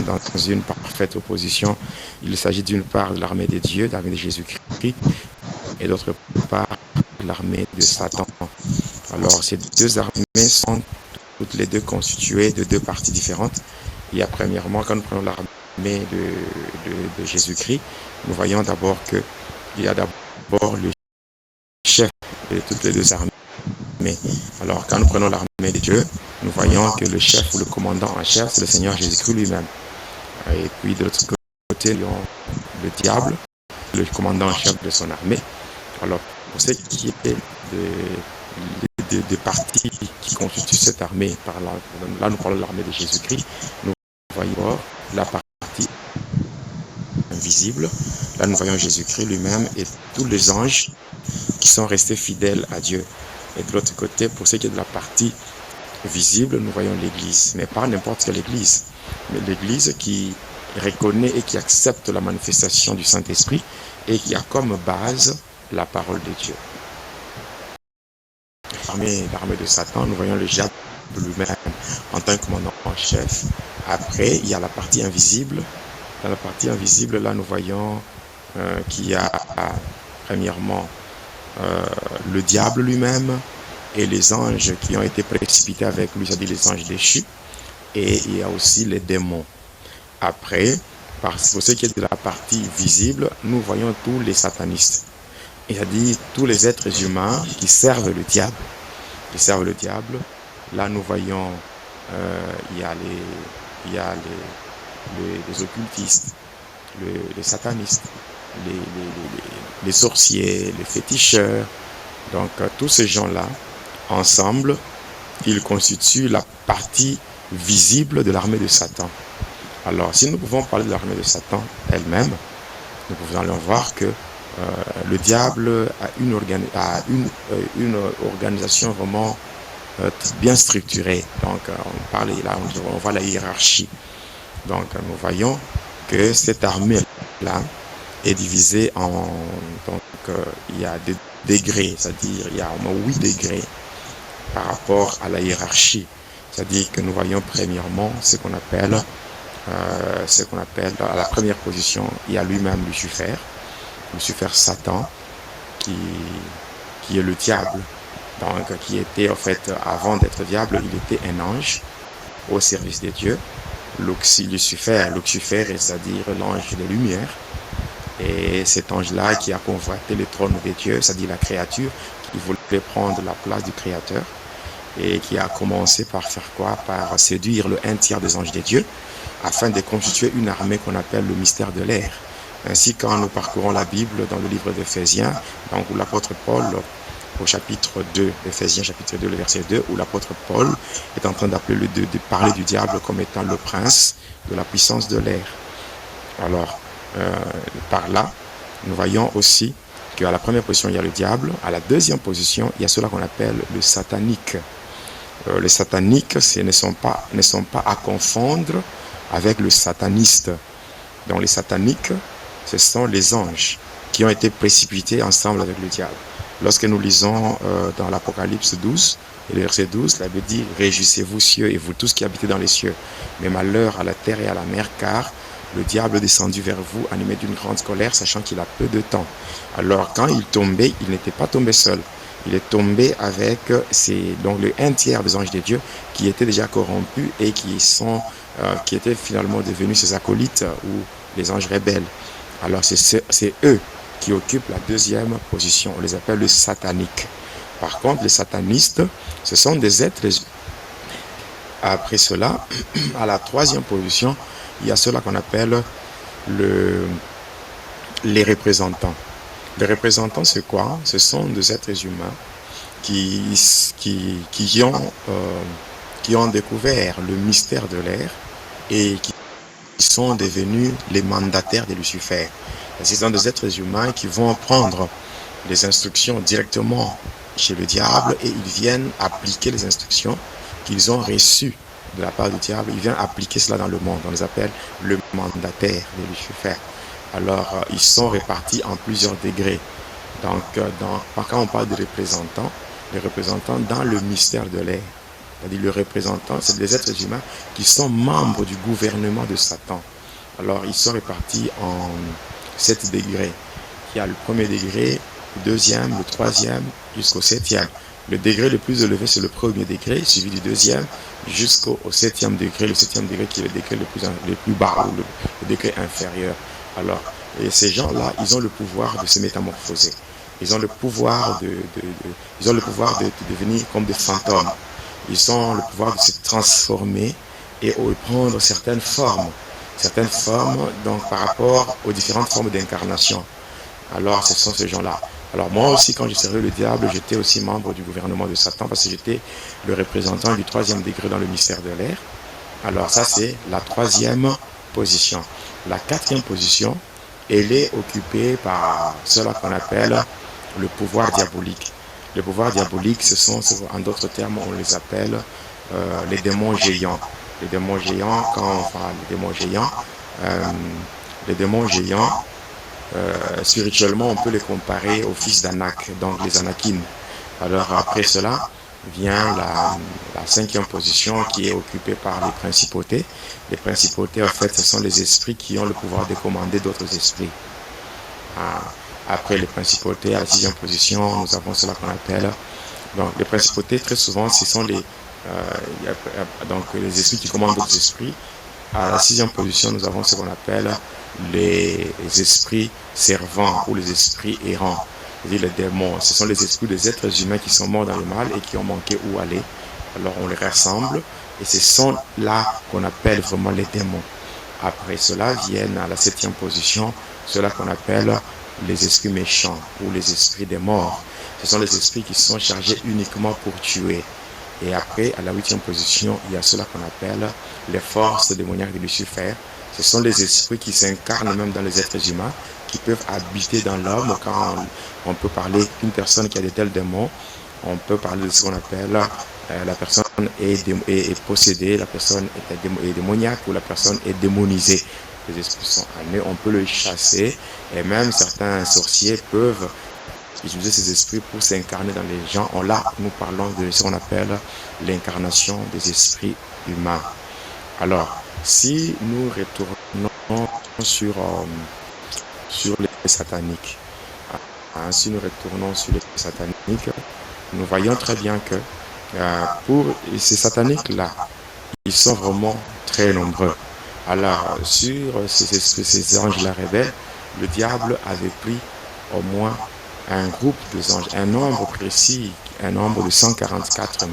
dans une parfaite opposition. Il s'agit d'une part de l'armée de Dieu, de l'armée de Jésus-Christ, et d'autre part de l'armée de Satan. Alors, ces deux armées sont toutes les deux constituées de deux parties différentes. Il y a premièrement, quand nous prenons l'armée de Jésus-Christ, nous voyons d'abord qu'il y a d'abord le chef de toutes les deux armées. Alors, quand nous prenons l'armée de Dieu, nous voyons que le chef ou le commandant en chef, c'est le Seigneur Jésus-Christ lui-même. Et puis, de l'autre côté, nous avons le diable, le commandant en chef de son armée. Alors, pour ce qui est des parties qui constituent cette armée, là nous parlons de l'armée de Jésus-Christ, nous voyons la partie invisible, là nous voyons Jésus-Christ lui-même et tous les anges qui sont restés fidèles à Dieu. Et de l'autre côté, pour ce qui est de la partie visible, nous voyons l'Église, mais pas n'importe quelle Église, mais l'Église qui reconnaît et qui accepte la manifestation du Saint-Esprit et qui a comme base la parole de Dieu. L'armée de Satan, nous voyons le diable lui-même en tant que commandant en chef. Après, il y a la partie invisible. Dans la partie invisible, là, nous voyons qu'il y a premièrement le diable lui-même et les anges qui ont été précipités avec lui, c'est-à-dire les anges déchus. Et il y a aussi les démons. Après, pour ce qui est de la partie visible, nous voyons tous les satanistes. C'est-à-dire tous les êtres humains qui servent le diable. Là, nous voyons, il y a les occultistes, les satanistes, les sorciers, les féticheurs. Donc, tous ces gens-là, ensemble, ils constituent la partie visible de l'armée de Satan. Alors, si nous pouvons parler de l'armée de Satan elle-même, nous pouvons aller voir que le diable a une organisation vraiment bien structurée. Donc, on voit la hiérarchie. Donc, nous voyons que cette armée-là est divisée il y a des degrés, c'est-à-dire il y a au moins 8 degrés par rapport à la hiérarchie. C'est-à-dire que nous voyons premièrement ce qu'on appelle à la première position, il y a lui-même Lucifer Satan, qui est le diable, donc qui était en fait, avant d'être diable, il était un ange au service de Dieu. Lucifer, c'est-à-dire l'ange des lumières, et cet ange-là qui a convoité le trône de Dieu, c'est-à-dire la créature, qui voulait prendre la place du Créateur, et qui a commencé par faire quoi? Par séduire le 1/3 des anges de Dieu, afin de constituer une armée qu'on appelle le mystère de l'air. Ainsi, quand nous parcourons la Bible dans le livre d'Éphésiens, donc où l'apôtre Paul, au chapitre 2, Éphésiens chapitre 2, le verset 2, où l'apôtre Paul est en train de parler du diable comme étant le prince de la puissance de l'air. Alors, par là, nous voyons aussi qu'à la première position, il y a le diable. À la deuxième position, il y a cela qu'on appelle le satanique. Les sataniques, ne sont pas à confondre avec le sataniste. Donc les sataniques, ce sont les anges qui ont été précipités ensemble avec le diable. Lorsque nous lisons dans l'Apocalypse 12, et le verset 12, la Bible dit « Réjouissez-vous cieux et vous tous qui habitez dans les cieux, mais malheur à la terre et à la mer, car le diable est descendu vers vous, animé d'une grande colère, sachant qu'il a peu de temps. » Alors quand il tombait, il n'était pas tombé seul. Il est tombé avec donc le 1/3 des anges de Dieu qui étaient déjà corrompus et qui étaient finalement devenus ses acolytes ou les anges rebelles. Alors c'est eux qui occupent la deuxième position. On les appelle les sataniques. Par contre, les satanistes, ce sont des êtres. Après cela, à la troisième position, il y a cela qu'on appelle les représentants. Les représentants, c'est quoi? Ce sont des êtres humains qui ont découvert le mystère de l'air et qui sont devenus les mandataires de Lucifer. Ce sont des êtres humains qui vont prendre les instructions directement chez le diable et ils viennent appliquer les instructions qu'ils ont reçues de la part du diable. Ils viennent appliquer cela dans le monde. On les appelle le mandataire de Lucifer. Alors, ils sont répartis en plusieurs degrés. Donc, quand on parle de représentants, les représentants dans le mystère de l'air, c'est-à-dire le représentant, c'est des êtres humains qui sont membres du gouvernement de Satan. Alors, ils sont répartis en 7 degrés. Il y a le premier degré, le deuxième, le troisième, jusqu'au septième. Le degré le plus élevé, c'est le premier degré, suivi du deuxième, jusqu'au septième degré. Le septième degré qui est le degré le plus bas, ou le degré inférieur. Alors, et ces gens-là, ils ont le pouvoir de se métamorphoser. Ils ont le pouvoir ils ont le pouvoir de devenir comme des fantômes. Ils ont le pouvoir de se transformer et de prendre certaines formes. Certaines formes, donc, par rapport aux différentes formes d'incarnation. Alors, ce sont ces gens-là. Alors, moi aussi, quand je servais le diable, j'étais aussi membre du gouvernement de Satan parce que j'étais le représentant du 3e degré dans le mystère de l'air. Alors, ça, c'est la 3e position. La 4e position, elle est occupée par cela qu'on appelle le pouvoir diabolique. Le pouvoir diabolique, ce sont, en d'autres termes, on les appelle les démons géants. Les démons géants, quand on parle des démons géants, spirituellement, on peut les comparer aux fils d'Anak, donc les Anakim. Alors après cela vient la 5e position qui est occupée par les principautés. Les principautés, en fait, ce sont les esprits qui ont le pouvoir de commander d'autres esprits. Après les principautés, à la 6e position, nous avons cela qu'on appelle... Donc les principautés, très souvent, ce sont donc les esprits qui commandent d'autres esprits. À la 6e position, nous avons ce qu'on appelle les esprits servants ou les esprits errants, c'est-à-dire les démons. Ce sont les esprits des êtres humains qui sont morts dans le mal et qui ont manqué où aller. Alors on les rassemble et ce sont là qu'on appelle vraiment les démons. Après cela viennent à la 7e position ceux-là qu'on appelle les esprits méchants ou les esprits des morts. Ce sont les esprits qui sont chargés uniquement pour tuer. Et après, à la 8e position, il y a ceux-là qu'on appelle les forces démoniaques de Lucifer. Ce sont les esprits qui s'incarnent même dans les êtres humains, qui peuvent habiter dans l'homme. Quand on peut parler d'une personne qui a de tels démons, on peut parler de ce qu'on appelle la personne est possédée, la personne est démoniaque ou la personne est démonisée. Les esprits sont amenés, on peut le chasser et même certains sorciers peuvent utiliser ces esprits pour s'incarner dans les gens. Là, nous parlons de ce qu'on appelle l'incarnation des esprits humains. Alors, si nous retournons sur les sataniques, si nous retournons sur les sataniques, nous voyons très bien que pour ces sataniques-là, ils sont vraiment très nombreux. Alors, sur ces anges-là rebelles, le diable avait pris au moins un groupe de anges, un nombre précis, un nombre de 144 000,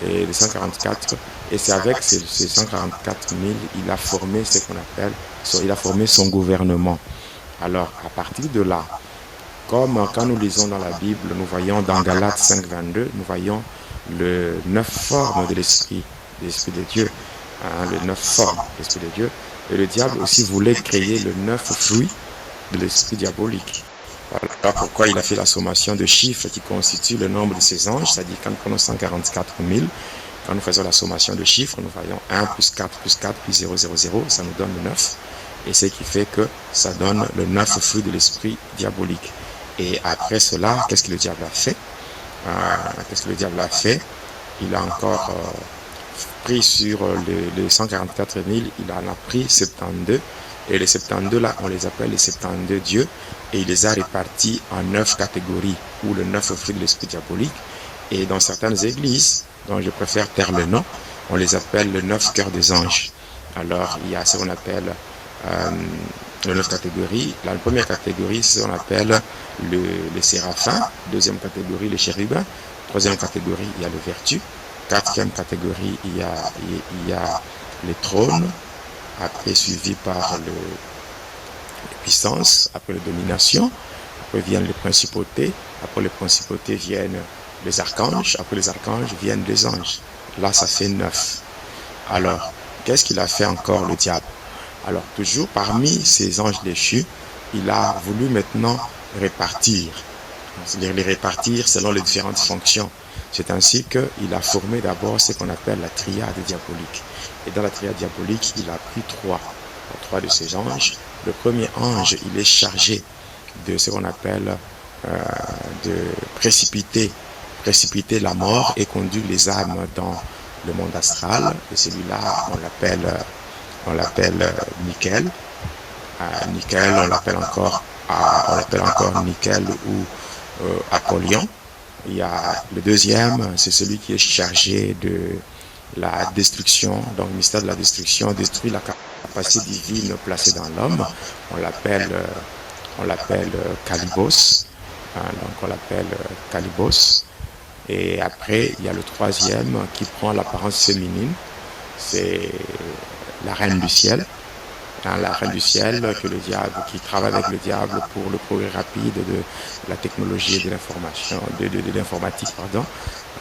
et les 144, et c'est avec ces 144 000, il a formé ce qu'on appelle, il a formé son gouvernement. Alors, à partir de là, comme quand nous lisons dans la Bible, nous voyons dans Galates 5, 22, nous voyons les 9 formes de l'esprit de Dieu, les 9 formes de l'esprit de Dieu, et le diable aussi voulait créer le 9 fruits de l'esprit diabolique. Voilà pourquoi il a fait la sommation de chiffres qui constitue le nombre de ses anges, c'est-à-dire quand nous prenons 144 000, quand nous faisons la sommation de chiffres, nous voyons 1 plus 4 plus 4 plus 0, 0, 0, ça nous donne le 9, et ce qui fait que ça donne le 9 fruits de l'esprit diabolique. Et après cela, qu'est-ce que le diable a fait? Il a encore pris sur les 144 000, il en a pris 72, et les 72 là, on les appelle les 72 dieux, et il les a répartis en 9 catégories, ou le 9 fruits de l'esprit diabolique. Et dans certaines églises, dont je préfère taire le nom, on les appelle le 9 cœurs des anges. Alors, il y a ce qu'on appelle les 9 catégories. La première catégorie, c'est ce qu'on appelle les séraphins. Deuxième catégorie, les chérubins. Troisième catégorie, il y a les vertus. Quatrième catégorie, il y a les trônes. Après, suivi par les puissances. Après, les dominations. Après, viennent les principautés. Après, les principautés viennent les archanges. Après, les archanges viennent les anges. Là, ça fait 9. Alors, qu'est-ce qu'il a fait encore, le diable? Alors, toujours parmi ces anges déchus, il a voulu maintenant répartir. C'est-à-dire les répartir selon les différentes fonctions. C'est ainsi qu'il a formé d'abord ce qu'on appelle la triade diabolique. Et dans la triade diabolique, il a pris trois de ces anges. Le premier ange, il est chargé de ce qu'on appelle de précipiter précipiter la mort et conduire les âmes dans le monde astral. Et celui-là, on l'appelle Nickel. Nickel, on l'appelle encore Nickel ou Apollyon. Il y a le deuxième, c'est celui qui est chargé de la destruction, donc le mystère de la destruction, détruit la capacité divine placée dans l'homme. On l'appelle Calibos. Donc on l'appelle Calibos. Et après, il y a le troisième qui prend l'apparence féminine. C'est la reine du ciel. La reine du ciel, qui travaille avec le diable pour le progrès rapide de la technologie et de l'information, de l'informatique, pardon.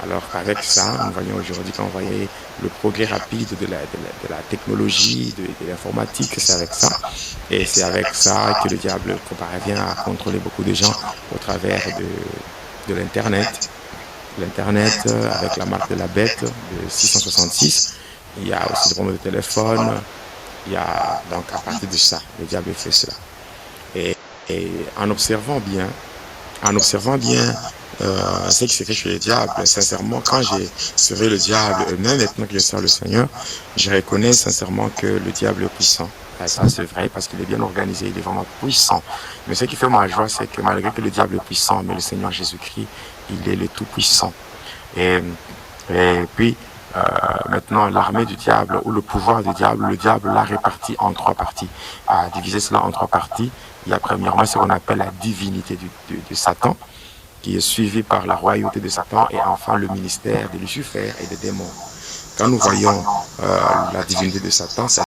Alors avec ça, nous voyons aujourd'hui qu'on voyait le progrès rapide de la technologie, de l'informatique, c'est avec ça. Et c'est avec ça que le diable parvient à contrôler beaucoup de gens au travers de l'Internet. L'Internet avec la marque de la bête de 666. Il y a aussi le problème de téléphone. Il y a donc à partir de ça, le diable fait cela. Et en observant bien ce qui se fait chez le diable, sincèrement, quand j'ai servi le diable, et même maintenant que je sers le Seigneur, je reconnais sincèrement que le diable est puissant. Et ça, c'est vrai parce qu'il est bien organisé, il est vraiment puissant. Mais ce qui fait ma joie, c'est que malgré que le diable est puissant, mais le Seigneur Jésus-Christ, il est le tout-puissant. Et puis, maintenant, l'armée du diable ou le pouvoir du diable, le diable l'a réparti en trois parties. À diviser cela en trois parties, il y a premièrement ce qu'on appelle la divinité de Satan, qui est suivie par la royauté de Satan, et enfin le ministère de Lucifer et des démons. Quand nous voyons la divinité de Satan, c'est